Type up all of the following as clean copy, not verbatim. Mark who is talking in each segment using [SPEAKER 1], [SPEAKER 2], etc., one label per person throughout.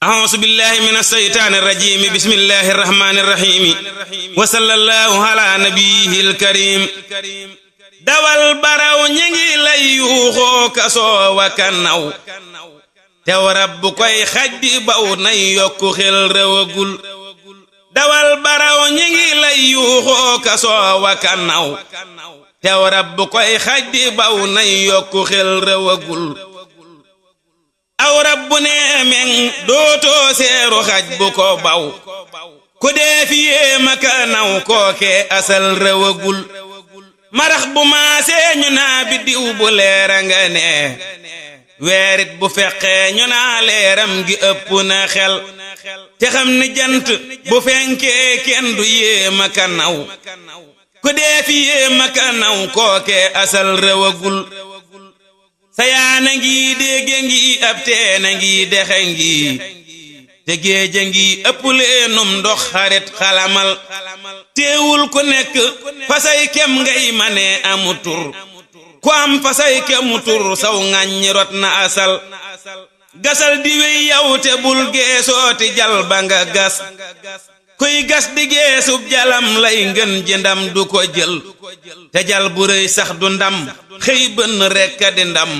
[SPEAKER 1] أعوذ بالله من الشيطان الرجيم بسم الله الرحمن الرحيم وصلى الله على نبيه الكريم dawal baraw ñi ngi lay yuuxoo kasoo wa kanaw tew rabbu koy xaj di baw nay yokku xel rewagul dawal baraw ñi ngi lay yuuxoo kasoo wa kanaw tew rabbu koy xaj di baw nay yokku xel rewagul aw rabbu nee meŋ dootoo seeru xaj bu ko baw ku dee fi yéema kanaw kooke asal rewagul marax bu maasee ñu naa biddiw bu leera nga nee weerit bu feqee ñu naa leeram gi ëpp na xel te xam ni jant bu fenkee kenn du yéema kanaw ku dee fi yéema kanaw kooke asal rewagul sayaana ngi dégge ngi ab teena ngi dexe ngi te géeja ngi ëpp leenum ndox xarit xalamal teewul ku nekk fasay kem ngay mane amu tur ku am fasay kemu tur saw ŋàññi rot na asal gasal di wey yow te bul geesooti jal ba nga gas kuy gas di geesub jalam lay ngën ji ndam du ko jël te jal bu rëy sax du ndam xëy bënn rekka di ndam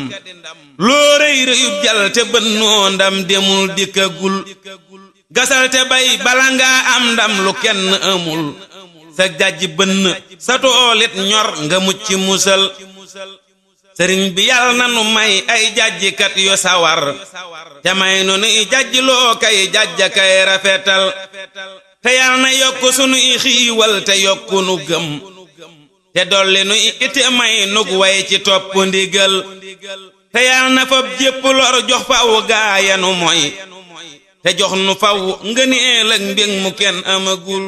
[SPEAKER 1] loo rëy rëyub jal te bënnoo ndam demul dikkagul gasal te bay bala ngaa am ndam lu kenn amul sa jajj bënn sa toolit ñor nga mucc musal sëriñ bi yàlla na nu may ay jajjikat yu sawar te may nu nuy jajj loo kay jajja kay rafetal te yàlla na yokk sunuy xiiwal te yokku nu gëm te dolli nuy ite may nug way ci topp ndigal te yàlla na fab jépp lor jox faw gaayanu mooy te jox nu faw ngëneel ak mbég mu kenn amagul